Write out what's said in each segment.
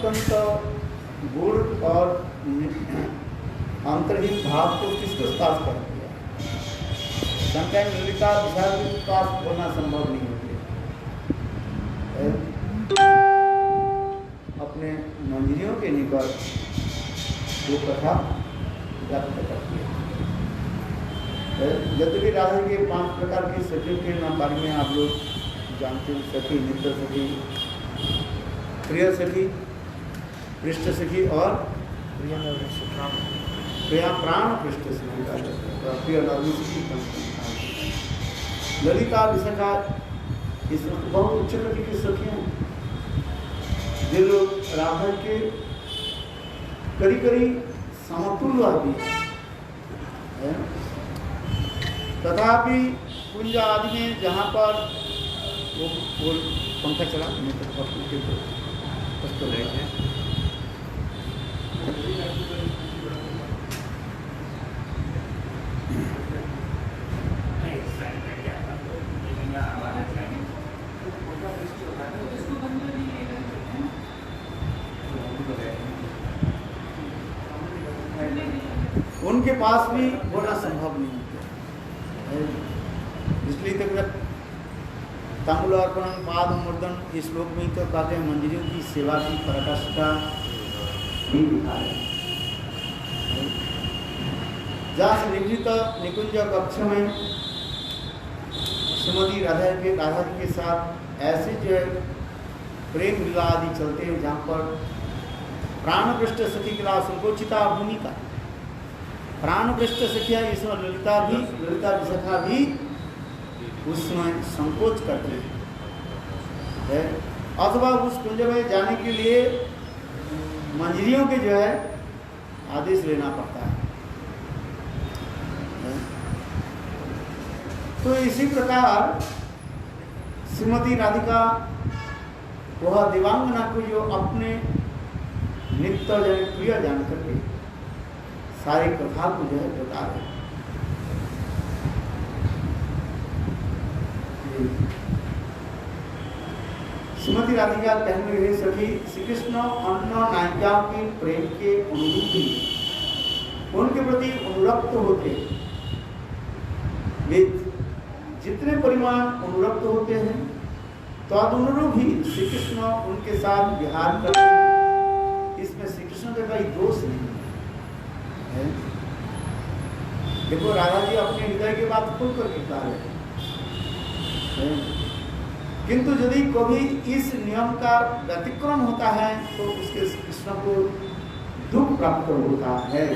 अत्यंत गुण और अंतर्हित भाव को किसको पास कर दिया? शंकर ललिता विशाल के पास बोलना संभव नहीं होते, अपने मंजरियों के निकट वो कथा व्यक्त करती है। यद्यपि राधा के 5 प्रकार की सखियों के नाम बारे में आप लोग जानते हैं, सखी, नित्य सखी, प्रिय सखी, पृष्ठ सखी और प्रिया प्राण पृष्ठ सखी का प्रिय नर्मी सखी। ललिता विशाखा इस बहुत उच्च कोटि की सखियां हैं, जो लोग राधा के करीब समतुल्य भी है। तथापि कुंज आदि में जहाँ पर वो पंखा चला नहीं तो लेंगे उनके पास भी बोलना संभव नहीं है। इसलिए तक तांबुल अर्पण पाद मुर्दन इस श्लोक में तो कहते हैं मंजरियों की सेवा की पराकाष्ठा भी लिखा है। जहाँ से निवृत्त निकुंज कक्ष में श्रीमती राधा जी के साथ ऐसे जो है प्रेम लीला आदि चलते हैं, जहाँ पर प्राणपृष्ठ सखी के लिए संकोचिता भूमिका, प्राणपृष्ठ सखिया इसमें ललिता विशाखा भी उसमें संकोच करते हैं, अथवा उस कुंज में जाने के लिए मंजरियों के जो है आदेश लेना पड़ता है। तो इसी प्रकार श्रीमती राधिका वह दिवांगना को जो अपने नित्य प्रिय जान करके सारी कथा को जो है बता रहे। श्रीमती राधिका कहने लगे, सखी श्री कृष्ण अन्य नायिकाओं के प्रेम के अनुरूपी उनके प्रति अनुरक्त होते, वे जितने परिमाण अनुरक्त होते हैं तदनुरूप ही श्री कृष्ण उनके साथ विहार करते हैं। इसमें श्री कृष्ण का कोई दोष नहीं है। देखो राधा जी अपने हृदय की बात खुल कर कहता है, किंतु यदि कभी इस नियम का व्यतिक्रम होता है तो उसके कृष्ण को दुख प्राप्त होता है,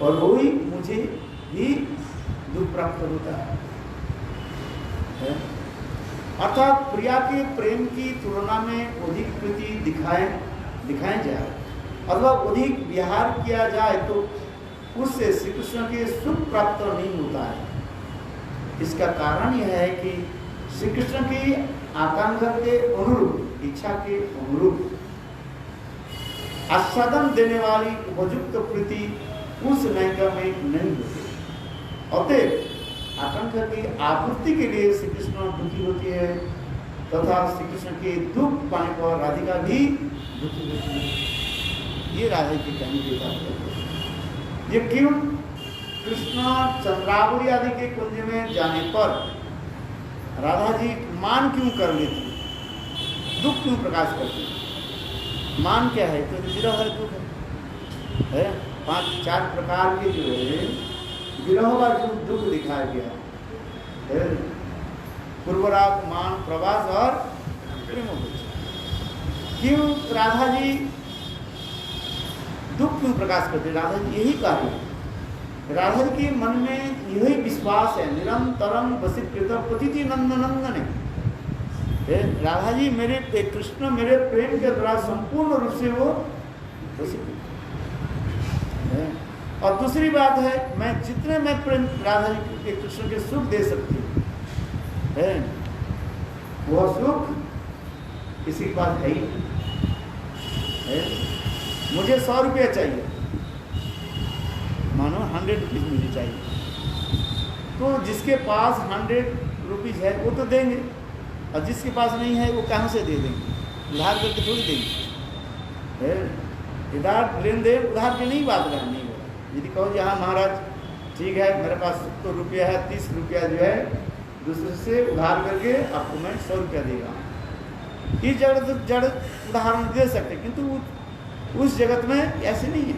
और वही मुझे भी दुख प्राप्त होता है। अर्थात प्रिया के प्रेम की तुलना में अधिक प्रीति दिखाए जाए अथवा अधिक विहार किया जाए तो उससे श्री कृष्ण के सुख प्राप्त नहीं होता है। इसका कारण यह है कि श्री कृष्ण की आकांक्षा के अनुरूप, इच्छा के अनुरूप आस्वादन देने वाली उपयुक्त प्रीति उस नायिका में नहीं होती। अतएव आकांक्षा की आपूर्ति के लिए श्री कृष्ण दुखी होती है तथा श्री कृष्ण के दुख पाने पर राधिका भी दुखी होती है। ये राधा की कहने की बात है। ये क्यों? कृष्ण चंद्रावली आदि के कुंज में जाने पर राधा जी मान क्यों कर लेती, दुख क्यों प्रकाश करती? मान क्या है? तो विरह है, दुख है। 5-4 प्रकार के जो है विरह का जो दुख दिखाया गया है, पूर्वराग, मान, प्रवास और प्रेम। क्यों राधा जी दुख क्यों प्रकाश करते? राधा जी यही कार्य है। राधा जी के मन में यही विश्वास है, निरंतरम वसीकृत पतिति नंदनंदन है। राधा जी मेरे कृष्ण मेरे प्रेम के द्वारा संपूर्ण रूप से वो वसीकृत है। और दूसरी बात है, मैं जितने मैं प्रेम राधा जी के कृष्ण के सुख दे सकती हूँ, वह सुख किसी के पास है ही है। मुझे 100 रुपया चाहिए, मानो 100 रुपीज़ मुझे चाहिए, तो जिसके पास 100 रुपीज़ है वो तो देंगे, और जिसके पास नहीं है वो कहाँ से दे देंगे? उधार करके थोड़ी देंगे इधर लेन देन उधार की नहीं बात नहीं हो रहा। यदि कहो हाँ महाराज ठीक है मेरे पास 70 रुपया है, 30 रुपया जो है दूसरे से उधार करके आपको मैं 100 रुपया देगा, ये जड़ उदाहरण दे सकते, किंतु उस जगत में ऐसे नहीं है।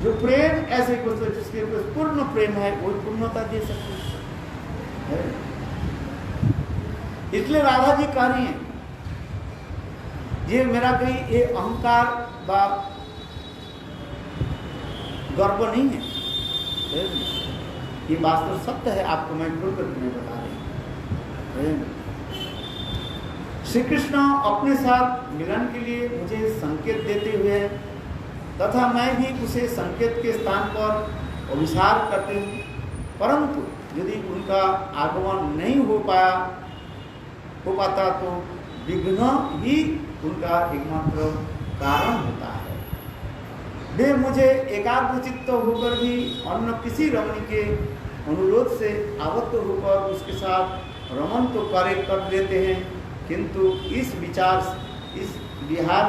जो प्रेम ऐसे कुछ जिसके पूर्ण प्रेम है वो पूर्णता दे सकते हैं। इसलिए राधा जी कह रही हैं ये मेरा कहीं ये अहंकार व गर्व नहीं है, ये वास्तव सत्य है, आपको मैं खुल कर तुम्हें बता रही हूँ। श्री कृष्ण अपने साथ मिलन के लिए मुझे संकेत देते हुए तथा मैं भी उसे संकेत के स्थान पर अभिसार करते हूँ, परंतु यदि उनका आगमन नहीं हो पाता तो विघ्न ही उनका एकमात्र कारण होता है। वे मुझे एकाग्रचित्त होकर भी अन्य किसी रमणी के अनुरोध से आबद्ध होकर उसके साथ रमन तो कर लेते हैं, किंतु इस विहार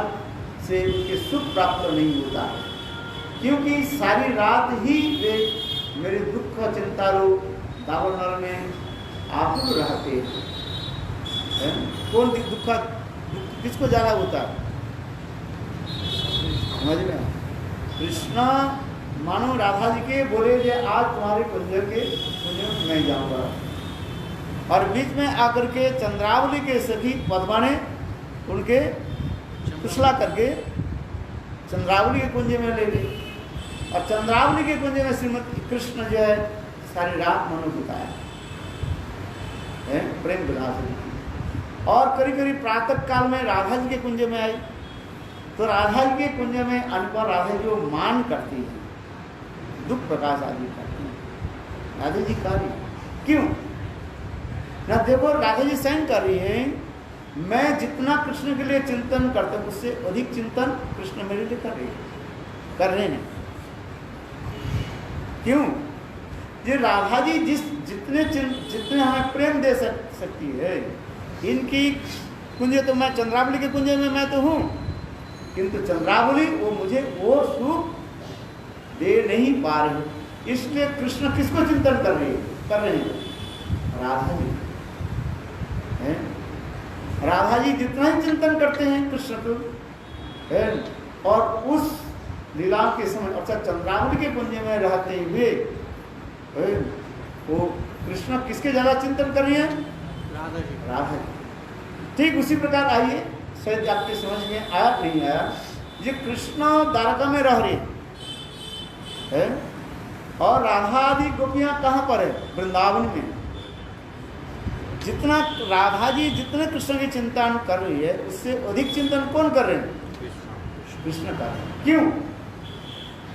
से उनके सुख प्राप्त नहीं होता है, क्योंकि सारी रात ही वे मेरे दुख चिंता रूप दावानल में आतुर रहते हैं। कौन दुख किसको ज्यादा होता है? समझ में? कृष्णा मानो राधा जी के बोले जे आज तुम्हारे कुंज में मैं जाऊंगा, और बीच में आकर के चंद्रावली के सखी पद्मा ने उनके कुशला करके चंद्रावली के कुंज में ले गई, और चंद्रावली के कुंज में श्रीमती कृष्ण जो है सारी रात मनो बिताया प्रेम विलास। और करीब करीब प्रातः काल में राधा जी के कुंज में आई, तो राधा जी के कुंज में आने पर राधा जी को मान करती है, दुख प्रकाश आदि करती है। राधा जी कर रही क्यों ना? देखो राधा जी स्वयं कर रही है, मैं जितना कृष्ण के लिए चिंतन करता हूँ उससे अधिक चिंतन कृष्ण मेरे लिए कर रहे हैं। क्यों? ये राधा जी जितने हमें प्रेम दे सकती है, इनकी कुंज तो मैं चंद्रावली के कुंज में मैं तो हूँ, किंतु चंद्रावली वो मुझे वो सुख दे नहीं पा रही, इसलिए कृष्ण किसको चिंतन कर रहे हैं? राधा जी है। राधा जी जितना ही चिंतन करते हैं कृष्ण को है, और उस लीला के समय अर्थात चंद्रावली के कुंज में रहते हुए वो कृष्ण किसके ज्यादा चिंतन कर रही है? राधा जी। ठीक उसी प्रकार आइए, शायद आपके समझ में आया नहीं आया, ये कृष्ण द्वारका में रह रहे हैं और राधा आदि गोपियां कहाँ पर है? वृंदावन में। जितना राधा जी जितने कृष्ण की चिंतन कर रही है उससे अधिक चिंतन कौन कर रहे हैं? कृष्ण कर रहे हैं। क्यों?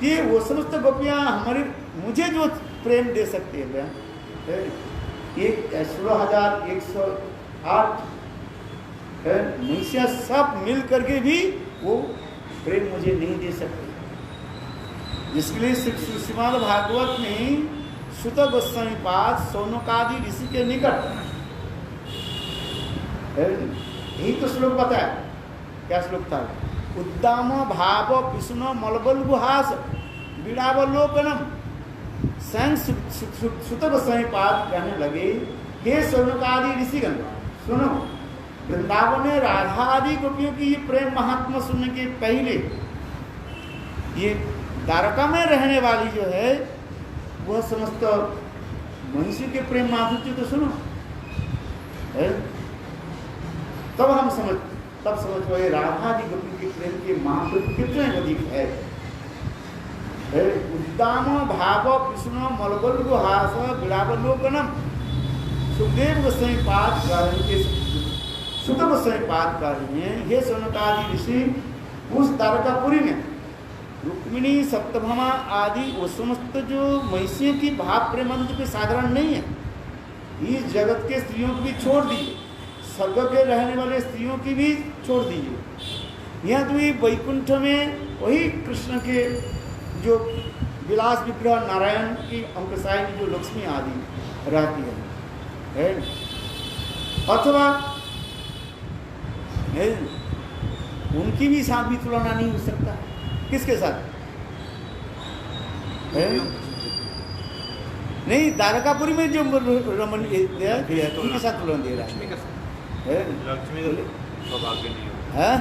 कि वो समस्त गोपियां हमारी मुझे जो प्रेम दे सकती है, 16,108 मनुष्य सब मिल करके भी वो प्रेम मुझे नहीं दे सकते, जिसके लिए श्रीमद् भागवत में सुत गोस्वामी पाद सौनकादि ऋषि के निकट यही तो श्लोक बताया। क्या श्लोक था? उद्दाम भाव विष्णु मलबल गुहास विड़ावलोकनम। स्वयं सुत गोस्वामी पाद कहने लगे, हे सौनकादि ऋषिगण सुनो, वृंदावन में राधा आदि गोपियों की ये प्रेम महात्मा सुनने के पहले ये द्वारका में रहने वाली जो है वह समस्त मनुष्य के प्रेम माधुर्य तो सुनो है, तब समझ पाए राधा आदि गोपियों के प्रेम के माधुर्य कितने अधिक है। उद्दाम भाव विष्णु मलबल गुहास विड़ावलोकनम। सुखदेव गोस्वामी पाद के सुत गोस्वामी पाद कर रहे हैं, हे सौनकादि ऋषि, उस द्वारकापुरी में रुक्मिणी सप्तभामा आदि वो समस्त जो महिषियों की भाव प्रेमानंद के साधारण नहीं है। इस जगत के स्त्रियों को भी छोड़ दीजिए, स्वर्ग के रहने वाले स्त्रियों की भी छोड़ दीजिए, यहाँ तो ये वैकुंठ में वही कृष्ण के जो विलास विग्रह नारायण की अंकसाई जो लक्ष्मी आदि रहती है। अथवा उनकी भी साथ भी तुलना नहीं हो सकता। किसके साथ है? नहीं, द्वारकापुरी में जो रमन उनके साथ तुलना दे रहा है। लक्ष्मी का सौभाग्य नहीं है,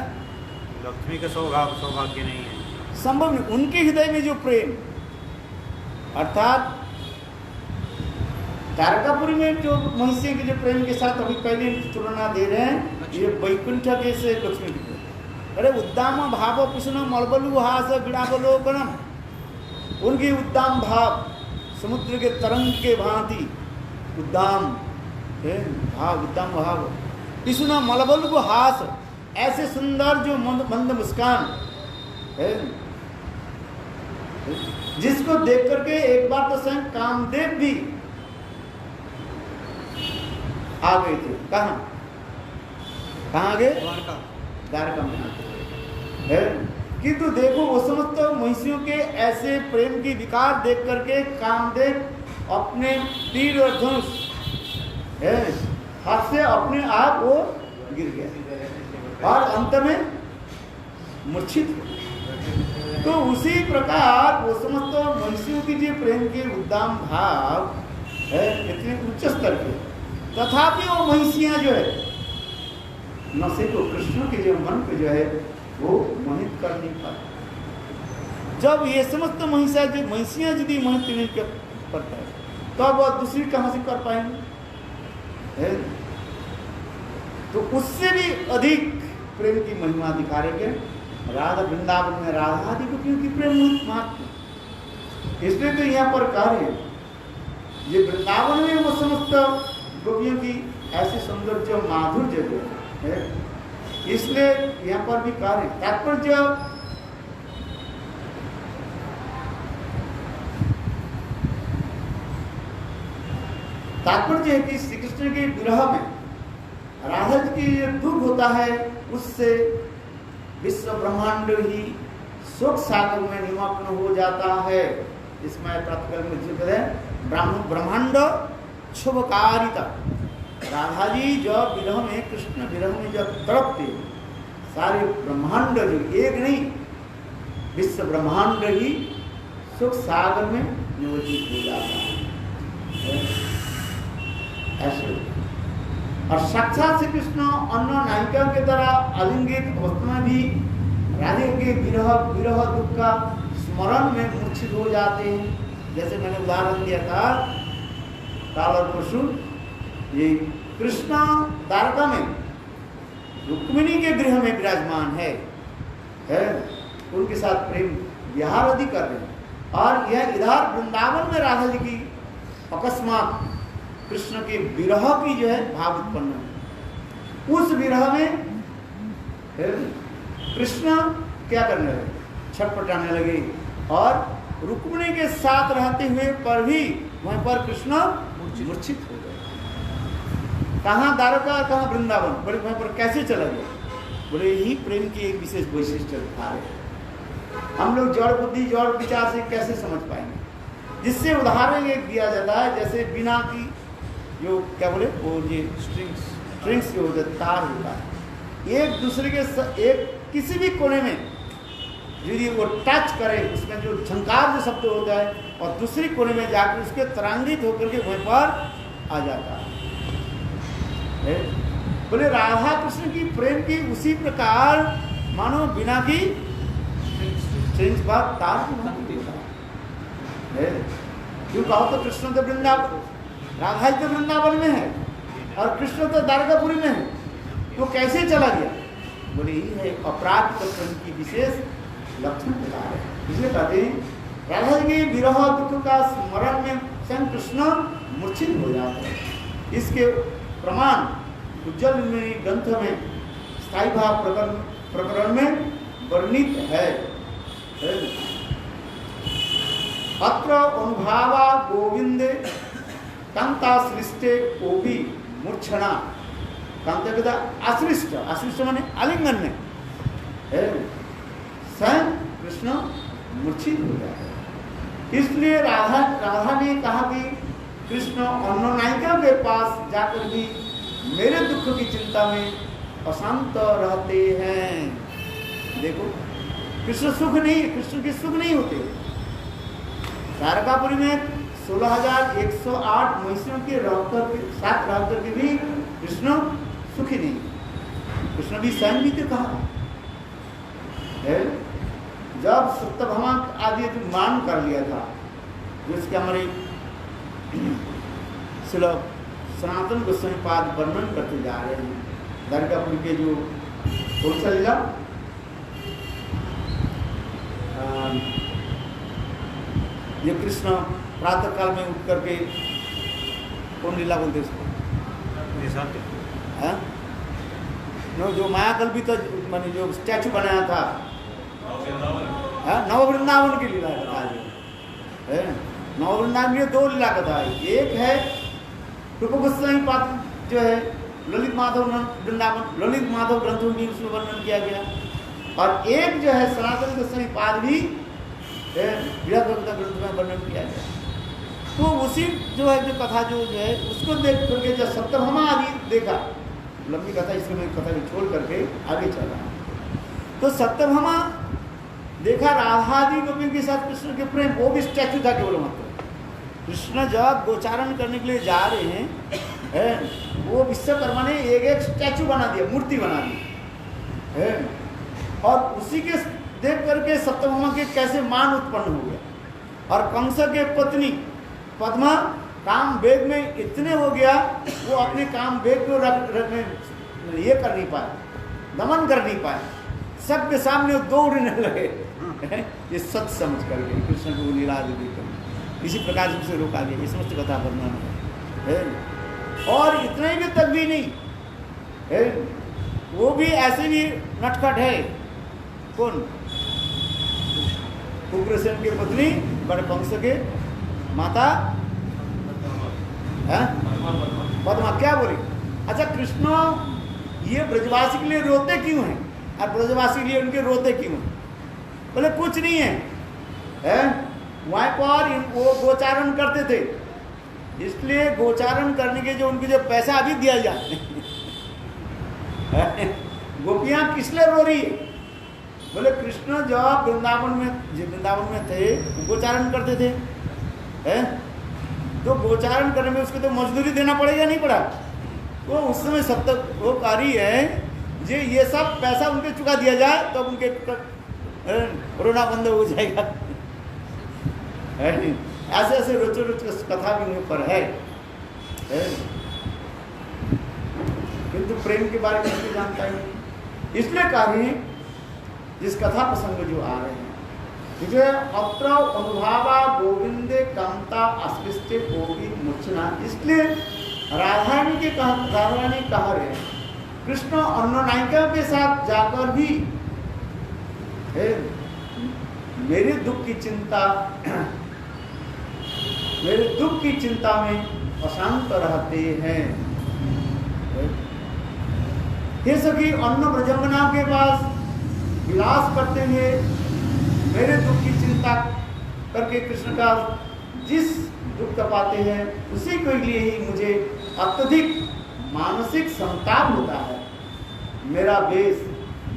लक्ष्मी का सौभाग्य नहीं है, संभव नहीं। उनके हृदय में जो प्रेम, अर्थात द्वारकापुरी में जो महिषी के जो प्रेम के साथ अभी पहले तुलना दे रहे हैं, ये वैकुंठ के से लक्ष्मी के। अरे उद्दाम भाव कृष्ण मलबलु हास गिड़ावलोकनम, उनकी उद्दाम भाव समुद्र के तरंग के भांति उद्दाम भाव, उद्दाम भाव कृष्ण मलबलु हास, ऐसे सुंदर जो मंद मुस्कान है, जिसको देख करके एक बार तो स्वयं कामदेव भी आ गए थे। कहाँ गए? द्वारका में है। किंतु देखो वो समस्त महिषियों के ऐसे प्रेम की विकार देख करके कामदेव अपने तीर और धनुष हाथ से अपने आप वो गिर गया और अंत में मूर्छित हुए। तो उसी प्रकार वो समस्त महिषियों की जो प्रेम के उद्दाम भाव है इतने उच्च स्तर के, तथापि वो महिषियां जो है नशे को, कृष्ण के जो मन को जो है वो मोहित कर नहीं पाते। जब ये समस्त महिषियां यदि मोहित नहीं करता है तो अब वह दूसरी कहां से कर पाएंगे? तो उससे भी अधिक प्रेम की महिमा दिखा रहे हैं राधा वृंदावन में राधा आदि गोपियों की प्रेम महात्मा। इसलिए तो यहाँ पर कार्य ये वृंदावन में वो समस्त गोपियों की ऐसी सौंदर्य माधुर्य जो है, इसलिए यहाँ पर भी कार्य तात्पर्य है कि श्री कृष्ण के विरह में राधा जी की दुख होता है, उससे विश्व ब्रह्मांड ही शोक सागर में निमग्न हो जाता है। इसमें प्रातःकाल में जिक्र है ब्रह्मांड शुभकारिता। राधा जी जब विरह में, कृष्ण विरह में जब तड़पते, सारे ब्रह्मांड जो एक नहीं विश्व ब्रह्मांड ही सुख सागर में नियोजित हो जाता है ऐसे। और साक्षात श्री कृष्ण अन्य नायिका के द्वारा आलिंगित अवस्था में भी राधे के विरह दुख का स्मरण में मूर्छित हो जाते हैं। जैसे मैंने उदाहरण दिया था काल और परशु, ये कृष्ण द्वारका में रुक्मिणी के गृह में विराजमान है, उनके साथ प्रेम विहार आदि कर रहे हैं। और यह इधर वृंदावन में राधा जी की अकस्मात कृष्ण के विरह की जो है भाव उत्पन्न है। उस विरह में कृष्ण क्या करने लगे? छटपटाने लगे और रुक्मिणी के साथ रहते हुए पर भी वहीं पर कृष्ण मूर्छित हो गए। कहाँ द्वारका, कहाँ वृंदावन, बड़े वहीं पर कैसे चला गया? बोले यही प्रेम की एक विशेष वैशिष्ट्य दिखा रहे। हम लोग जड़ बुद्धि जड़ विचार से कैसे समझ पाएंगे? जिससे उदाहरण एक दिया जाता है, जैसे बिना की जो क्या बोले वो ये स्ट्रिंग्स जो तार होता है, एक दूसरे के एक किसी भी कोने में यदि वो टच करे, उसमें जो झंकार जो शब्द होता है और दूसरी कोने में जाकर उसके तरंगित होकर के वहीं पर आ जाता है। बोले राधा कृष्ण की प्रेम की उसी प्रकार मानो बिना की स्ट्रिंग्स पर तार की भांति होता है। क्यों कहो तो कृष्ण तो वृंदावन, राधा तो वृंदावन में है और कृष्ण तो द्वारकापुरी में है, तो कैसे चला गया? बोले यही है अपराध प्रेम की विशेष लक्षण बता रहे हैं। इसलिए कहते हैं राधा जी के विरह दुख का स्मरण में स्वयं कृष्ण मूर्छित हो जाते हैं। इसके प्रमाण उज्जवल ग्रंथ में स्थायी भाव प्रकरण में वर्णित है। अत्र अनुभावा गोविंदे कांता सृष्टे कोपी मूर्छना। कांता कहता आश्रिष्ट, आश्रिष्ट माने आलिंगन में स्वयं कृष्ण मूर्छित हो जाते। इसलिए राधा ने कहा कि कृष्ण अन्य नायिका के पास जाकर भी मेरे दुख की चिंता में अशांत रहते हैं। कृष्ण सुख नहीं, कृष्ण के सुख नहीं होते। द्वारकापुरी में 16,108 महिषियों के साथ रह करके भी कृष्ण सुखी नहीं। कृष्ण भी स्वयं भी तो कहा है, जब सत्यभामा आदि तो मान कर लिया था, जिसके हमारे सनातन गोस्वामी पाद वर्णन करते जा रहे हैं। द्वारकापुरी के जो कौन सा लीला, ये कृष्ण प्रातः काल में उठ करके कौन लीला बोलते उसको, जो मायाकल भी तो मैंने जो स्टैचू बनाया था, नव वृंदावन की लीला कथा है। नव वृंदावन में 2 लीला कथा है। एक है रूप गोस्वामी पाद जो है ललित माधव वृंदावन, ललित माधव ग्रंथों में उसमें वर्णन किया गया, और एक जो है सनातन गोस्वामी पाद भी बृहद ग्रंथ में वर्णन किया गया। तो उसी जो है जो कथा जो है उसको देख करके जब सत्यभामा आदि देखा, लंबी कथा, इसमें मैं कथा को छोड़ करके आगे चल रहा हूँ। तो सत्यभामा देखा राधादी गोपियों के साथ कृष्ण के प्रेम, वो भी स्टैचू था केवल मात्र। कृष्ण जब गोचारण करने के लिए जा रहे हैं, वो विश्वकर्मा ने एक स्टैचू बना दिया, मूर्ति बना दी, और उसी के देख करके सत्यभामा के कैसे मान उत्पन्न हो गया। और कंस के पत्नी पद्मा काम वेग में इतने हो गया, वो अपने काम वेग को ये कर नहीं पाए, दमन कर नहीं पाए, सबके सामने दौड़ने लगे। ये सच समझ करके कृष्ण को लीला आदि कर इसी प्रकार से उसे रोका गया। ये समस्त कथा वर्णन है। और इतने भी तक भी नहीं है, वो भी ऐसे भी नटखट है। कौन? उग्रसेन की पत्नी बड़े कंस के माता पद्मा क्या बोली? अच्छा, कृष्ण ये ब्रजवासी के लिए रोते क्यों हैं और ब्रजवासी के लिए उनके रोते क्यों हैं? बोले कुछ नहीं है, वहाँ पर वो गोचारण करते थे, इसलिए गोचारण करने के जो उनके जो पैसा अभी दिया जाए। गोपियां किस लिए रो रही है? बोले कृष्ण जब वृंदावन में थे गोचारण करते थे, तो गोचारण करने में उसको तो मजदूरी देना पड़ेगा, नहीं पड़ा? वो उस समय सब तक वो कार्य है जे ये सब पैसा उनके चुका दिया जाए तो उनके रोना बंद हो जाएगा। ऐसे ऐसे रोचो रोच कथा भी उन पर है, किंतु प्रेम के बारे में नहीं जानता है। इसलिए कार्य जिस कथा प्रसंग जो आ रहे हैं, मुझे अत्र अनुभावा गोविंदे कांता अस्पृष्टे गोविंद मूर्छना, इसलिए राधारानी कह रहे हैं कृष्ण अन्य नायिका के साथ जाकर भी मेरे दुख की चिंता में अशांत रहते हैं। हे सखी, अन्न ब्रजंगना के पास विलास करते हुए मेरे दुख की चिंता करके कृष्ण का जिस दुख पाते हैं उसी के लिए ही मुझे अत्यधिक मानसिक संताप होता है। मेरा वेश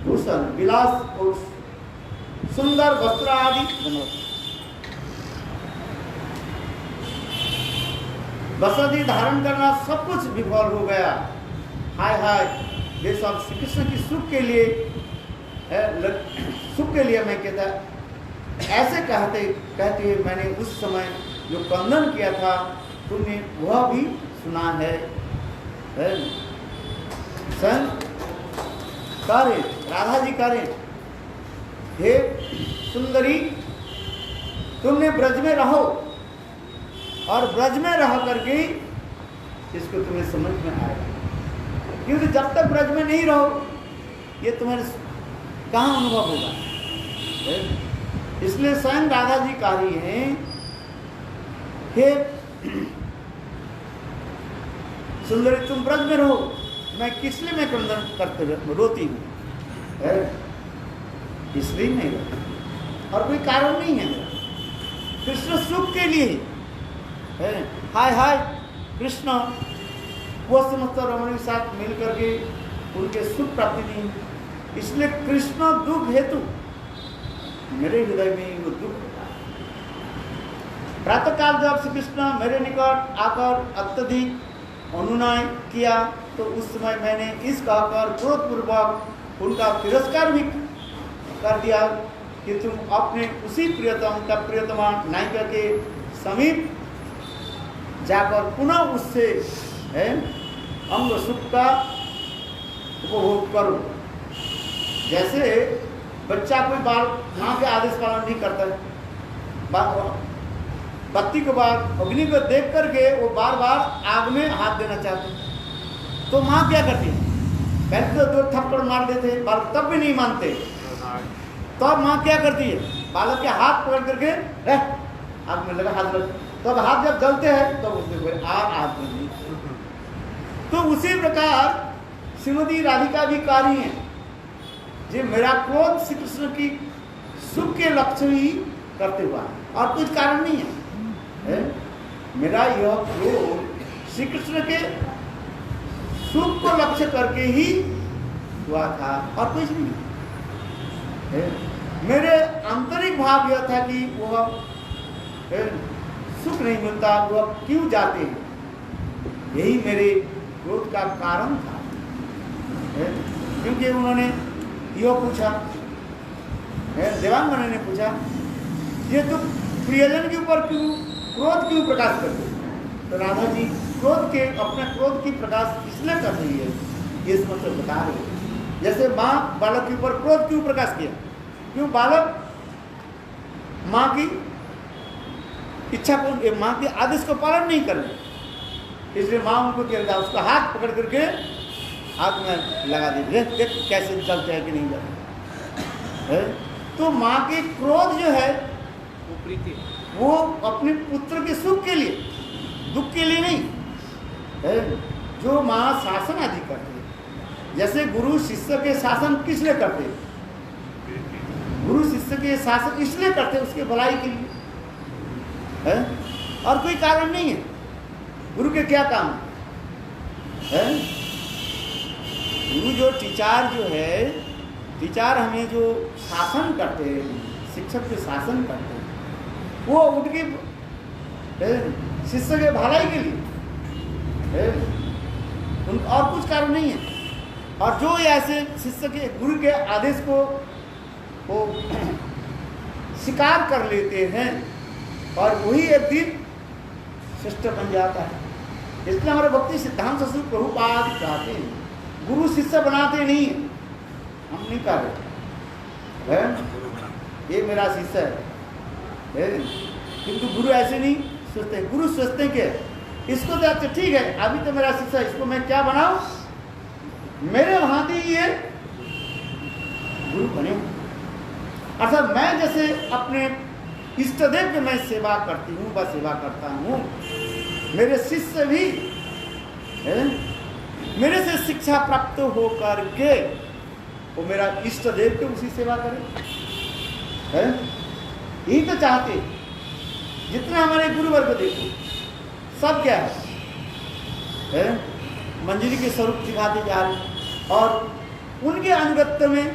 भूषण विलास और सुंदर वस्त्र आदि वसति धारण करना सब कुछ विफल हो गया। हाय हाय, ये सब श्री कृष्ण की सुख के लिए मैं कहता ऐसे कहते हुए मैंने उस समय जो क्रंदन किया था तुमने वह भी सुना है। राधा जी करें, हे सुंदरी, तुमने ब्रज में रहो और ब्रज में रह करके इसको तुम्हें समझ में आएगा, क्योंकि जब तक ब्रज में नहीं रहो ये तुम्हें कहाँ अनुभव होगा। इसलिए स्वयं राधा जी कह रही हैं, हे सुंदरी तुम ब्रज में रहो, मैं किस लिए मैं क्रंदन करते रोती हूँ, इसलिए नहीं रोती और कोई कारण नहीं है मेरा, कृष्ण सुख के लिए है। हाय हाय कृष्ण वो समस्त रमण के साथ मिल करके उनके सुख प्राप्ति नहीं, इसलिए कृष्ण दुख हेतु मेरे हृदय में वो दुख होता है। प्रातःकाल जब श्री कृष्ण मेरे निकट आकर अत्यधिक अनुनय किया तो उस समय मैंने इस कहकर क्रोधपूर्वक उनका तिरस्कार भी कर दिया कि तुम अपने उसी प्रियतमा नायिका के समीप जाकर पुनः उससे अंग सुख का उपभोग करो। जैसे बच्चा कोई बार माँ के आदेश पालन नहीं करता है, बत्ती के बाद अग्नि को देख करके वो बार बार आग में हाथ देना चाहते हैं, तो माँ क्या करती है? पहले तो 2 थप्पड़ मार देते हैं, बालक तब भी नहीं मानते। तो अब माँ क्या करती है? बालक के हाथ पकड़ करके आग में लगा हाथ लगा, तो अब हाथ जब जलते हैं तो उसमें आग में। तो उसी प्रकार श्रीमती राधिका भी कार्य है, जो मेरा क्रोध श्री कृष्ण की सुख के लक्ष्य ही करते हुआ और कुछ कारण नहीं है। मेरा यह क्रोध श्री कृष्ण के सुख को लक्ष्य करके ही हुआ था और कुछ नहीं है। मेरे आंतरिक भाव यह था कि वह सुख नहीं मिलता, वह क्यों जाते हैं, यही मेरे क्रोध का कारण था। क्योंकि उन्होंने यो पूछा, देवांगना ने पूछा, ये तो प्रियजन के ऊपर क्यों क्रोध क्यों प्रकाश करते? तो राधा जी अपने क्रोध की प्रकाश इसलिए कर रही है, ये इस मतलब बता रहे हैं। जैसे माँ बालक के ऊपर क्रोध क्यों प्रकाश किया? क्यों बालक माँ की इच्छा को, माँ के आदेश को पालन नहीं कर रहे, इसलिए माँ उनको क्या था, उसका हाथ पकड़ करके आग में लगा दी, देख कैसे जलते हैं कि नहीं जलते। तो माँ के क्रोध जो है वो अपने पुत्र के सुख के लिए, दुख के लिए नहीं है। जो माँ शासन आदि करते हैं, जैसे गुरु शिष्य के शासन किस लिए करते हैं? गुरु शिष्य के शासन इसलिए करते हैं उसके भलाई के लिए है, और कोई कारण नहीं है। गुरु के क्या काम है? गुरु जो टीचर हमें जो शासन करते हैं, शिक्षक जो शासन करते हैं, वो उनके शिष्य के भलाई के लिए, और कुछ कारण नहीं है। और जो ऐसे शिष्य के गुरु के आदेश को वो स्वीकार कर लेते हैं और वही एक दिन श्रेष्ठ बन जाता है। इसलिए हमारे भक्ति सिद्धांत स्वरूप प्रभुपाद कहते हैं, गुरु शिष्य बनाते नहीं, हम नहीं कर रहे, ये मेरा शिष्य है, किंतु गुरु ऐसे नहीं सोचते। गुरु सोचते क्या, इसको तो अच्छा ठीक है, अभी तो मेरा शिष्य है, इसको मैं क्या बनाऊं, मेरे भांति ये गुरु बने। अर्थात मैं जैसे अपने इष्ट देव की मैं सेवा करती हूँ, बस सेवा करता हूँ, मेरे शिष्य भी मेरे से शिक्षा प्राप्त हो करके वो मेरा इष्ट देव के उसी सेवा करें, यही तो चाहते। जितना हमारे गुरुवर्ग देखो, सब क्या है, मंजरी के स्वरूप दिखाते जा रहे और उनके अनुगत्य में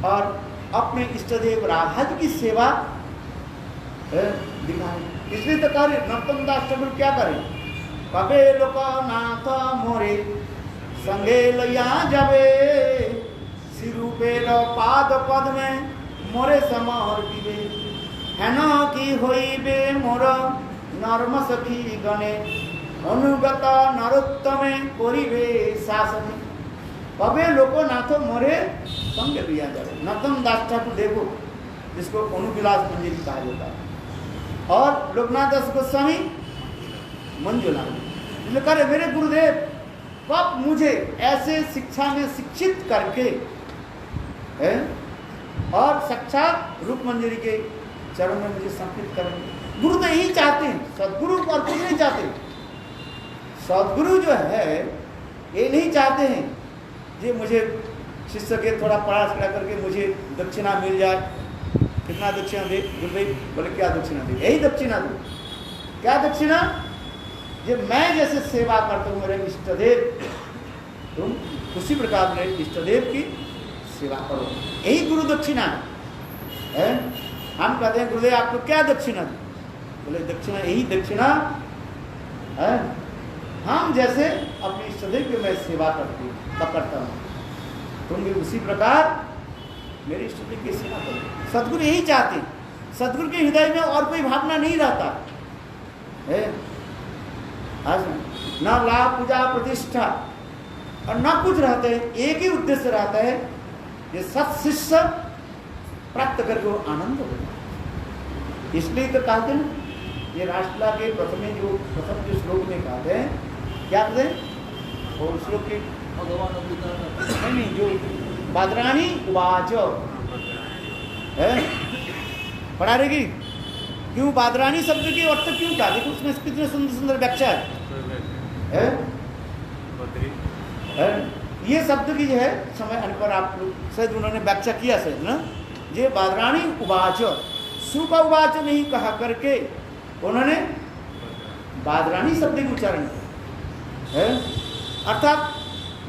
और अपने इष्ट देव राधा जी की सेवा दिखाए। इसलिए तो करे नरोत्तम दास ठाकुर क्या करें, कबे लोक नाथ मोरे संगे लैया जावे, सिरूपेर पाद पद में मोरे समर्पिबे, हेन की होइबे मोर नर्म सखी गणे, अनुगत नरोत्तमे करिबे शासन, कबे लोकनाथ मोरे संगे लिया जावे। नरोत्तम दास ठाकुर देखो, जिसको अनुविलास मंजरी कहा जाता है, और लोकनाथ दास गोस्वामी मंजुला करे, मेरे गुरुदेव कब मुझे ऐसे शिक्षा में शिक्षित करके और साक्षात रूप मंजरी के चरण में मुझे समर्पित करेंगे। गुरु तो यही चाहते हैं, सदगुरु और कुछ नहीं चाहते। सदगुरु जो है ये नहीं चाहते हैं कि मुझे शिष्य के थोड़ा प्रयास करा करके मुझे दक्षिणा मिल जाए। कितना दक्षिणा दे गुरुदेव? बोले क्या दक्षिणा दे? यही दक्षिणा दो। क्या दक्षिणा? जब मैं जैसे सेवा करता हूँ मेरे इष्ट देव, तुम उसी प्रकार मेरे इष्ट देव की सेवा करो, यही गुरु दक्षिणा है। है। हम कहते हैं गुरुदेव आपको क्या दक्षिणा दी? बोले दक्षिणा यही दक्षिणा है, हम जैसे अपने इष्टदेव की मैं सेवा करता हूँ, तुम भी उसी प्रकार मेरे इष्टदेव की सेवा करो। सदगुरु यही चाहते हैं। सदगुरु के हृदय में और कोई भावना नहीं रहता है, न लाभ पूजा प्रतिष्ठा और न कुछ रहते हैं, एक ही उद्देश्य रहता है, ये सत्शिष्य प्राप्त करके वो आनंद हो। इसलिए तो कहते हैं ये राष्ट्रला के प्रथम जो श्लोक में कहते हैं, क्या कहते हैं? और श्लोक के नहीं जो बादराणी उवाच है, पढ़ा रहेगी क्यों बादरानी शब्द के अर्थ क्यों था? देखो उसमें कितने सुंदर सुंदर व्याख्या है। ये शब्द की जो है समय आने पर आप लोग शायद उन्होंने व्याख्या किया शायद ना, ये बादरानी उवाच, सु का उवाच नहीं कहा करके उन्होंने बादरानी शब्द के उच्चारण किया है। अर्थात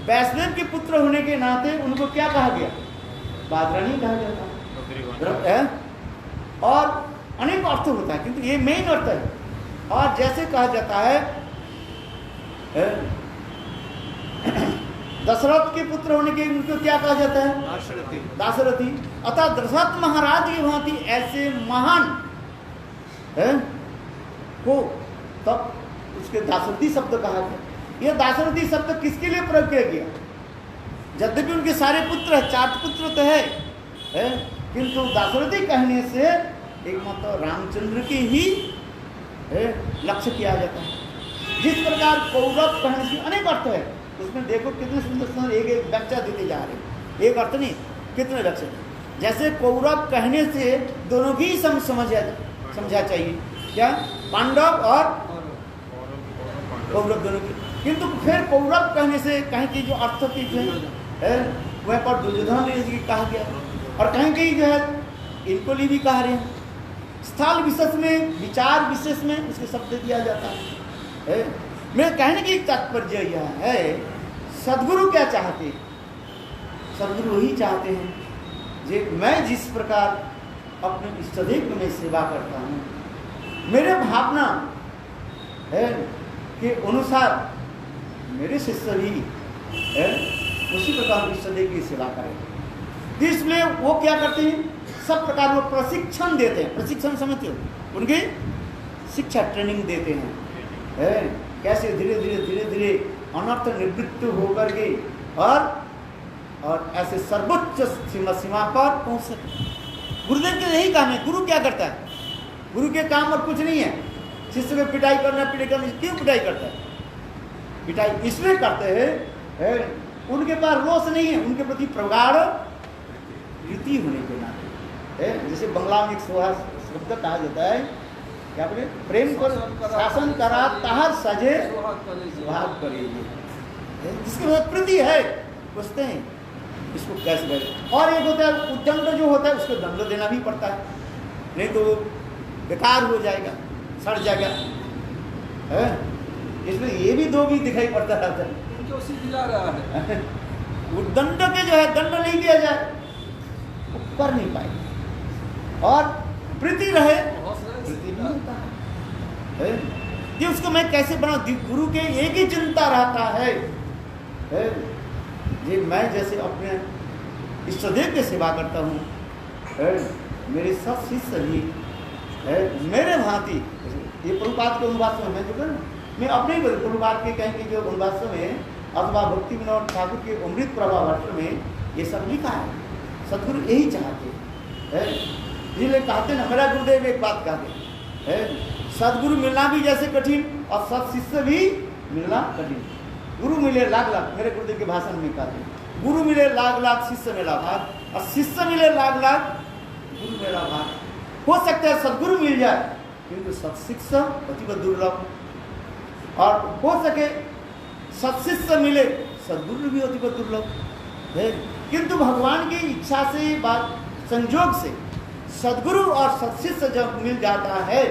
वैष्णव के पुत्र होने के नाते उनको क्या कहा गया? बादरानी कहा जाता है। और अनेक अर्थ होता है, किंतु ये मेन अर्थ है। और जैसे कहा जाता है दशरथ के पुत्र होने के उनको क्या कहा जाता है? दाशरथी। अतः दशरथ महाराज की भांति ऐसे महान को तब उसके दाशरथी शब्द कहा गया। यह दाशरथी शब्द किसके लिए प्रयोग किया गया? यद्यपि उनके सारे पुत्र है, 4 पुत्र तो है, किंतु दाशरथी कहने से एकमात्र रामचंद्र की ही लक्ष्य किया जाता है। जिस प्रकार कौरव कहने से अनेक अर्थ है, उसमें देखो कितने सुंदर सुंदर एक एक व्याख्या देते जा रहे हैं, एक अर्थ नहीं कितने लक्ष्य। जैसे कौरव कहने से दोनों की समझा चाहिए, क्या पांडव और कौरव दोनों की, किंतु फिर कौरव कहने से कहीं की जो अर्थ की है वह पर दुर्योधन कहा गया, और कहीं कहीं जो है इनको लिए भी कहा रहे हैं। स्थल विशेष में, विचार विशेष में उसके शब्द दिया जाता है। मेरे कहने की तात्पर्य यह है, सदगुरु क्या चाहते हैं? सदगुरु ही चाहते हैं जे मैं जिस प्रकार अपने इष्टदेव की मैं सेवा करता हूँ, मेरे भावना है के अनुसार मेरे शिष्य भी है उसी प्रकार इष्टदेव की सेवा करें। इसलिए वो क्या करते हैं? सब प्रकार वो प्रशिक्षण देते हैं। प्रशिक्षण समझते हो? उनकी शिक्षा ट्रेनिंग देते हैं, कैसे धीरे धीरे अनर्थ निवृत्त होकर के और ऐसे सर्वोच्च सीमा पर पहुंच सके। गुरुदेव के यही काम है। गुरु क्या करता है? गुरु के काम और कुछ नहीं है। शिष्य में पिटाई करना, क्यों पिटाई करता है? पिटाई इसलिए करते हैं उनके पास रोष नहीं है, उनके प्रति प्रगाढ़ प्रीति होने के नाते। जैसे बंगला में एक शब्द कहा जाता है, क्या बोले? प्रेम कर शासन करा ताहर सजे सुहाग करेंगे, जिसके बाद प्रीति है पूछते हैं इसको कैसे करें। और एक होता है उद्दंड, जो होता है उसको दंड देना भी पड़ता है, नहीं तो बेकार हो जाएगा, सड़ जाएगा है। इसलिए ये भी दो भी दिखाई पड़ता रहता है। दिला रहा है उद्दंड के जो है दंड नहीं दिया जाए, वो कर नहीं पाएगा। और प्रीति रहे, प्रीति नहीं होता है। ये उसको मैं कैसे बनाऊं? गुरु के एक ही चिंता रहता है ये मैं जैसे अपने इष्टदेव की सेवा करता हूँ, मेरे सब शिष्य भी मेरे भांति। ये प्रभुपाद के अनुवाद में मैं जो करूँ, मैं अपने ही प्रभुपाद के कहें कि जो अनुवाद में अथवा भक्ति विनोद ठाकुर के अमृत प्रभा वर्ष में ये सब लिखा है। सदगुरु यही चाहते हैं, इसलिए कहते ना, मेरा गुरुदेव एक बात कहते हैं, सदगुरु मिलना भी जैसे कठिन और सत शिष्य भी मिलना कठिन। गुरु मिले लाख लाख, मेरे गुरुदेव के भाषण में कहते हैं, गुरु मिले लाख लाख शिष्य मिला भाग, और शिष्य मिले लाख लाख गुरु मिला भाग। हो सकता है सदगुरु मिल जाए, किंतु सत्शिष्य अति दुर्लभ, और हो सके सत्शिष्य मिले, सदगुरु भी अति दुर्लभ है। किंतु भगवान की इच्छा से, बात संजोग से सदगुरु और सत्शिष्य जब मिल जाता है,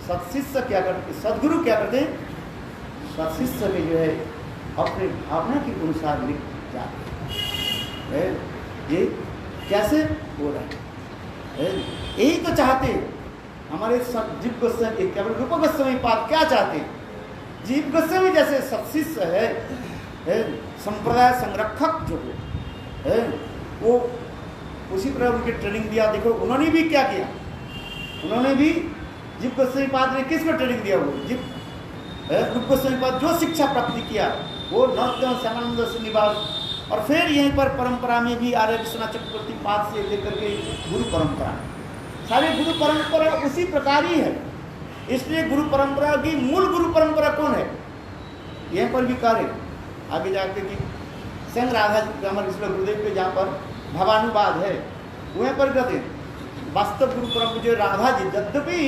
सत्शिष्य क्या करते, सदगुरु क्या करते हैं? सत्शिष्य में जो है अपने भावना के अनुसार लिख जाते हैं। ये कैसे हो रहा है? यही तो चाहते हैं हमारे सब जीव गोस्वामी, केवल रूप गोस्वामी पाद क्या चाहते हैं? जीव गोस्वामी जैसे सत्शिष्य है, संप्रदाय संरक्षक जो है वो उसी तरह उनकी ट्रेनिंग दिया। देखो उन्होंने भी क्या किया, उन्होंने भी जीव गोस्वामी पाद ने किसको ट्रेनिंग दिया? वो जीव रूप गोस्वामी पाद जो शिक्षा प्राप्ति किया वो नरोत्तम श्यामानंद श्रीनिवास, और फिर यहीं पर परंपरा में भी आर्य विश्वनाथ चक्रवर्ती पाद से लेकर के गुरु परंपरा, सारे गुरु परंपरा उसी प्रकार ही है। इसलिए गुरु परंपरा की मूल गुरु परंपरा कौन है? यहीं पर भी कार्य आगे जाके कि संग राधा हमारे ईश्वर गुरुदेव के जहाँ पर भवानुवाद है वहीं पर कहते हैं वास्तव गुरु परंपरा जो राधा जी, यद्यपि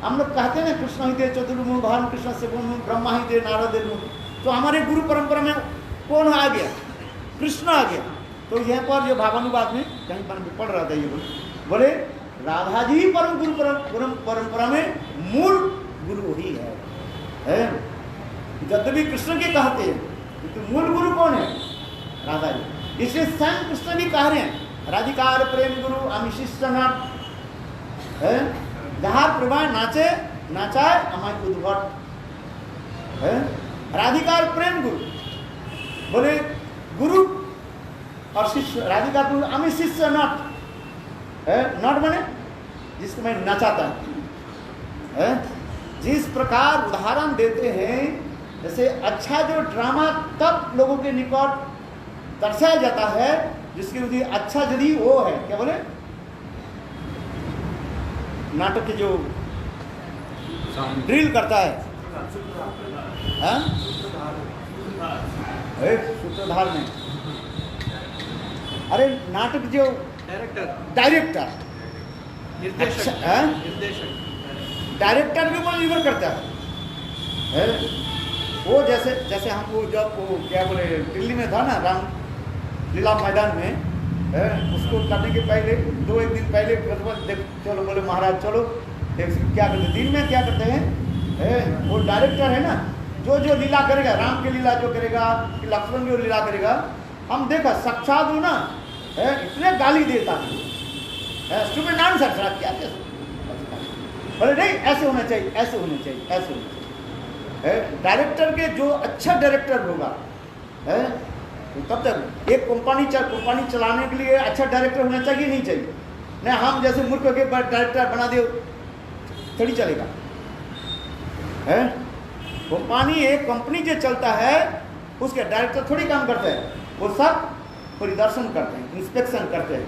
हम लोग कहते हैं कृष्ण ही दे चतुर्मुख, भगवान कृष्ण से ब्रह्मा ही दे नारद दे, तो हमारे गुरु परंपरा में कौन आ गया? कृष्ण आ गया। तो यहाँ पर जो भावानुवाद में कहीं पर पढ़ रहा था ये बोले राधा जी ही परम गुरु परंपरा में मूल गुरु ही है। यद्यपि कृष्ण के कहते हैं तो मूल गुरु कौन है? राधा जी। इसलिए स्वयं कृष्ण भी कह रहे हैं राधिकार प्रेम गुरु आमी शिष्य नाथ है, जहाँ प्रभा नाचे नाचाए हमारे उद्भट है। राधिकार प्रेम गुरु बोले गुरु और शिष्य, राधिका गुरु आमी शिष्य नट है, नट माने जिसको मैं नचाता है। जिस प्रकार उदाहरण देते हैं जैसे अच्छा जो ड्रामा तब लोगों के निकट दर्शाया जाता है जिसकी यदि अच्छा यदि वो है क्या बोले नाटक के जो ड्रिल करता है सूत्रधार में, अरे नाटक जो डायरेक्टर डायरेक्टर के ऊपर निर्भर करता है। वो जैसे जैसे हम वो जब वो क्या बोले दिल्ली में था ना राम लीला मैदान में उसको करने के पहले एक दिन पहले चलो बोले महाराज चलो क्या करते दिन में क्या करते हैं वो डायरेक्टर है ना जो जो लीला करेगा, राम की लीला जो करेगा कि लक्ष्मण जो लीला करेगा, हम देखा साक्षात हो ना इतने गाली देता है स्टूपिड नॉनसेंस क्या बोले नहीं ऐसे होना चाहिए, ऐसे होना चाहिए, ऐसे होना चाहिए। डायरेक्टर के जो अच्छा डायरेक्टर होगा तो तब तक एक कंपनी चलाने के लिए अच्छा डायरेक्टर होना चाहिए नहीं चाहिए? नहीं हम जैसे मूर्ख के डायरेक्टर बना दे थोड़ी चलेगा। एक कंपनी जो चलता है उसके डायरेक्टर थोड़ी काम करते हैं, वो सब परिदर्शन करते हैं, इंस्पेक्शन करते हैं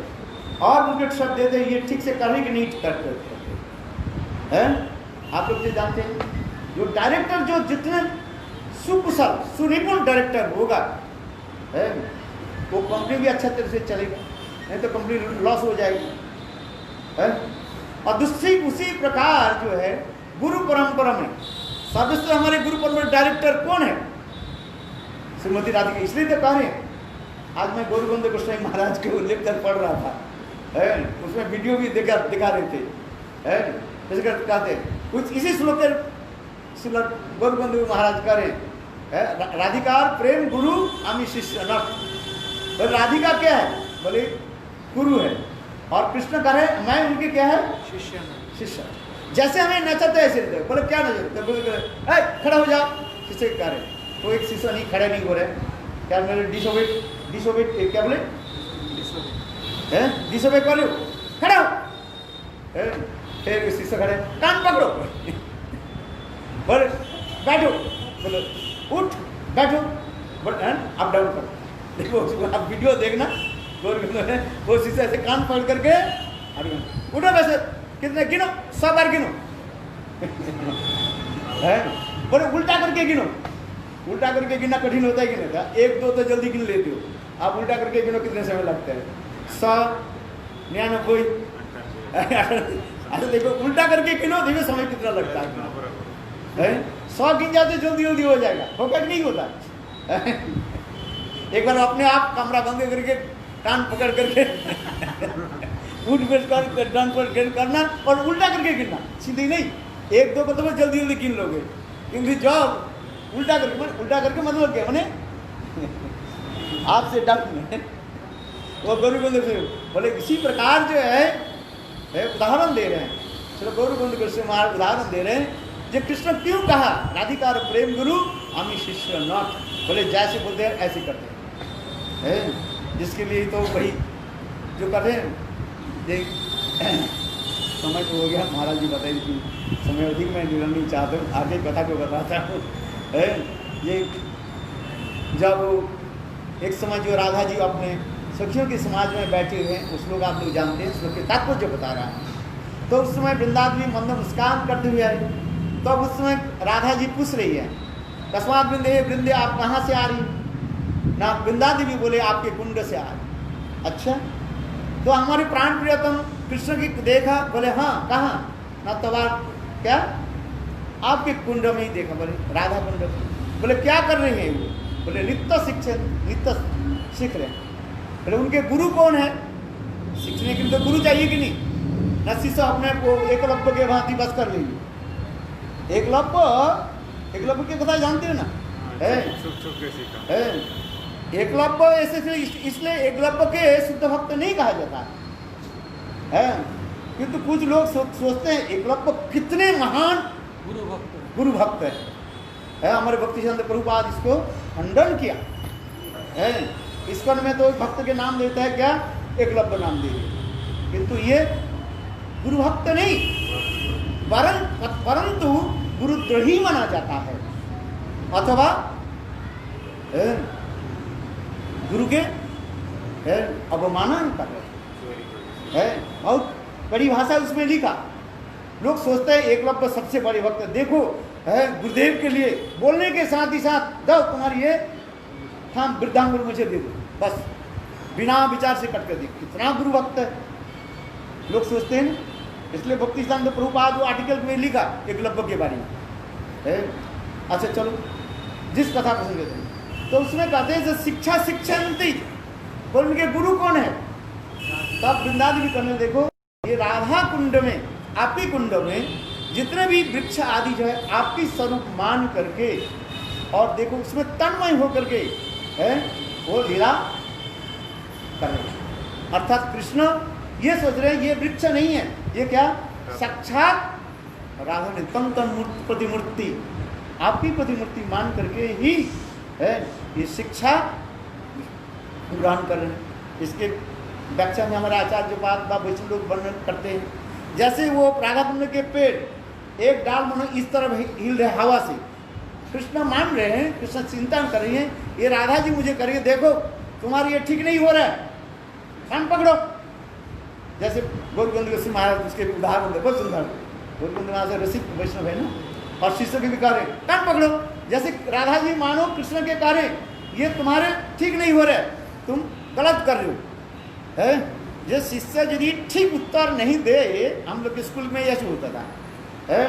और उनके शब्द देते हैं ये ठीक से करने की नहीं करते हैं। आप लोग जो जानते हैं जो डायरेक्टर जो जितने सुकुशल सुनिपुण डायरेक्टर होगा वो कंपनी भी अच्छा तरह से चलेगा, नहीं तो कंपनी लॉस हो जाएगी। और दूसरी उसी प्रकार जो है गुरु परंपरा में सर्वश्रेष्ठ हमारे गुरु परंपरा डायरेक्टर कौन है? श्रीमती राधिका। इसलिए तो कह रहे हैं आज मैं गौरगोविंद गोस्वामी महाराज के उल्लेख कर पढ़ रहा था उसमें वीडियो भी दिखा रहे थे जैसे कहते कुछ इसी श्लोक के गौरगोविंद महाराज कह रहे राधिकार प्रेम गुरु आमी शिष्य नट। तो राधिका क्या है? बोले गुरु है और कृष्ण कह रहे मैं उनके क्या है? शिष्य। जैसे हमें नचाते ऐसे बोले क्या नचाते? बोले खड़ा हो जाओ, किससे कह रहे तो एक शिष्य नहीं खड़े नहीं हो रहे क्या मेरे डिसोबेट क्या बोले डिसोबेट कर लो खड़ा हो, फिर शिष्य खड़े कान पकड़ो बोले बैठो, बोले उठ बैठो, बोले अप डाउन करो। देखो आप वीडियो देखना वो शिष्य ऐसे कान पकड़ करके उठो वैसे कितने गिनो 100 बार गिनो बोले उल्टा करके गिनो। उल्टा करके गिनना कठिन होता है कि नहीं? 1 2 तो जल्दी गिन लेते हो, आप उल्टा करके गिनो कितने समय लगता है? 100 99 अरे देखो उल्टा करके गिनो देखो समय कितना लगता है। 100 गिन जाते जल्दी जल्दी हो जाएगा, होगा कि नहीं होता? एक बार अपने आप कमरा बंद करके कान पकड़ करके उठ बैठ कर डांस पर करना और उल्टा करके गिनना, सीधी नहीं 1 2 को तो जल्दी जल्दी गिन लोगे, क्योंकि जब उल्टा करके मतलब क्या मैंने आपसे डर वो गौरव बोले इसी प्रकार जो है उदाहरण दे रहे हैं, श्री गौर गोविंद गोस्वामी महाराज उदाहरण दे रहे हैं जो कृष्ण क्यों कहा राधिकार प्रेम गुरु अमी शिष्य नॉट, बोले जैसे बोलते हैं ऐसे करते हैं, जिसके लिए तो वही जो कर रहे हैं। देख समय तो हो गया, महाराज जी बताइए कि समय अधिक मैं नहीं चाहता हूँ, आगे कथा को बताता हूँ। ये जब एक समय जो राधा जी अपने सखियों के समाज में बैठे हुए हैं, उस लोग आप लोग जानते हैं, श्लोक के तात्पर्य बता रहा है। तो उस समय वृंदावन मंद मुस्कान करते हुए आए, तो अब उस समय राधा जी पूछ रही है कस्मात वृंदे, वृंदे आप कहाँ से आ रही ना, वृंदा देवी बोले आपके कुंड से आ रही। अच्छा, तो हमारे प्राण प्रियतम कृष्ण की देखा, बोले हाँ कहाँ ना, तबार क्या आपके कुंड में ही देखा, बोले राधा कुंड। बोले क्या कर रहे हैं वो, बोले नृत्य शिक्षण, नृत्य सीख रहे हैं। बोले उनके गुरु कौन है, सीखने के लिए तो गुरु चाहिए कि नहीं ना, शिष्य अपने को एकलव्य के भांति बस कर लीजिए। एकलव्य की कथा जानते हो ना, एकलव्य ऐसे इसलिए एकलव्य के शुद्ध भक्त नहीं कहा जाता है, किंतु कुछ लोग सोचते हैं एकलव्य कितने महान गुरु भक्त है। हमारे भक्ति चंद्र प्रभुपाद इसको खंडन किया है, इसकन में तो भक्त के नाम देता है क्या, एकलव्य नाम दे, किंतु ये गुरु भक्त नहीं, परंतु गुरुद्रोही माना जाता है, अथवा गुरु के अवमानन कर रहे हैं। बहुत बड़ी भाषा उसमें लिखा, लोग सोचते हैं एकलव्य सबसे बड़े भक्त, देखो गुरुदेव के लिए बोलने के साथ ही साथ दो तुम्हारी ये हाँ वृद्धांगुल मुझे दे दो, बस बिना विचार से कट कर दी, कितना गुरु भक्त है लोग सोचते हैं। इसलिए भक्ति सिद्धांत प्रभुपाद वो आर्टिकल में लिखा एकलव्य के बारे में। अच्छा चलो जिस कथा को समझते हैं, तो उसमें कहते हैं जो शिक्षा शिक्षन्ति, बोल उनके गुरु कौन है, तब वृंदावन भी करने देखो, ये राधा कुंड में, आपकी कुंड में जितने भी वृक्ष आदि जो है आपकी स्वरूप मान करके, और देखो उसमें तन्मय होकर के है वो लीला कर रहे हैं। अर्थात कृष्ण ये सोच रहे हैं ये वृक्ष नहीं है, ये क्या साक्षात राधा ने तन प्रतिमूर्ति, आपकी प्रतिमूर्ति मान करके ही है ये शिक्षा ग्रहण कर रहे हैं। इसके व्याख्या में हमारे आचार्य जो बात वैष्णव लोग वर्णन करते हैं, जैसे वो राधा कुंड के पेड़ एक डाल मनो इस तरफ हिल रहे हवा से, कृष्ण मान रहे हैं, कृष्ण चिंतन कर रही हैं, ये राधा जी मुझे करिए, देखो तुम्हारी ये ठीक नहीं हो रहा है, कान पकड़ो। जैसे गौर गोविंद गोस्वामी महाराज उसके उदाहरण दे, बहुत सुंदर, गौर गोविंद महाराज रसिक वैष्णव है ना, और शिष्य के भी कार्य कान पकड़ो। जैसे राधा जी मानो कृष्ण के कार्य ये तुम्हारे ठीक नहीं हो रहे, तुम गलत कर रहे हो है। जो शिष्य यदि ठीक उत्तर नहीं दे, हम लोग के स्कूल में ऐसे होता था है,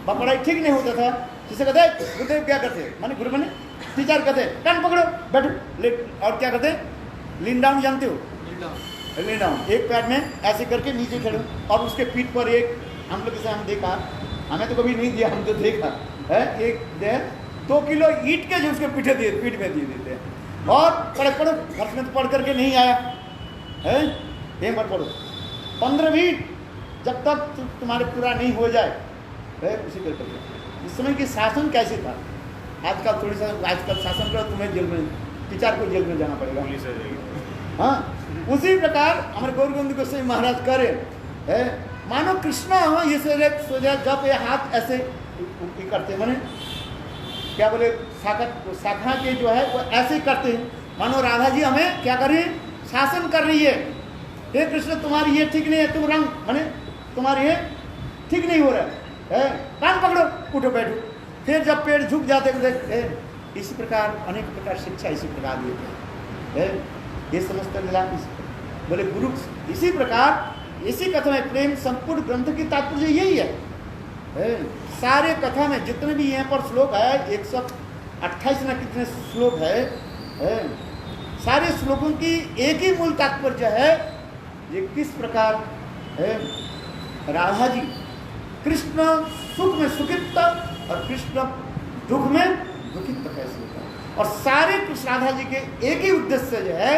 पढ़ाई ठीक नहीं होता था, शिष्य कहते गुरुदेव क्या करते, माने गुरु बने टीचर कहते कान पकड़ो बैठो, और क्या करते लीन डाउन, जानते हो लीन डाउन, एक पैर में ऐसे करके नीचे खड़े, और उसके पीठ पर एक, हम लोग जैसे हम देखा, हमें तो कभी नहीं दिया, हम तो देखा है, एक 2 किलो ईंट के जो उसके पीठ में दिए देते हैं, और पढ़ो घर में तो पढ़ करके नहीं आया है, एक बार पढ़ो 15 मिनट, जब तक तुम्हारे पूरा नहीं हो जाए है, उसी करके। इस समय की शासन कैसे था, आजकल थोड़ी सा आजकल शासन करो तुम्हें जेल में, टीचर को जेल में जाना पड़ेगा, हाँ उसी प्रकार हमारे गौर गोविंद गोस्वामी महाराज करे है, मानो कृष्ण ये सोचा जब ये हाथ ऐसे करते, माने क्या बोले शाखा के जो है वो ऐसे करते हैं, मानो राधा जी हमें क्या कर रही है, शासन कर रही है, हे कृष्ण तुम्हारी ये ठीक नहीं है, तुम रंग माने तुम्हारी ये ठीक नहीं हो रहा है, कान पकड़ो उठो बैठो। फिर जब पेड़ झुक जाते हैं, इसी प्रकार अनेक प्रकार शिक्षा इसी प्रकार देते हैं, ये समझते मिला बोले गुरु। इसी प्रकार इसी कथा में प्रेम संपूर्ण ग्रंथ की तात्पर्य यही है। सारे कथा में जितने भी यहाँ पर श्लोक है 128 ना कितने श्लोक है, सारे श्लोकों की एक ही मूल तात्पर्य है, ये किस प्रकार है राधा जी कृष्ण सुख में सुखित और कृष्ण दुख में दुखित कैसे होता है, और सारे कृष्ण राधा जी के एक ही उद्देश्य जो है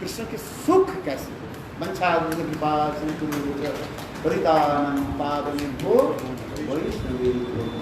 कृष्ण के सुख कैसे हो, वंशाकृपा सिंधुभ्यो पतितानां पावनेभ्यो वैष्णवेभ्यो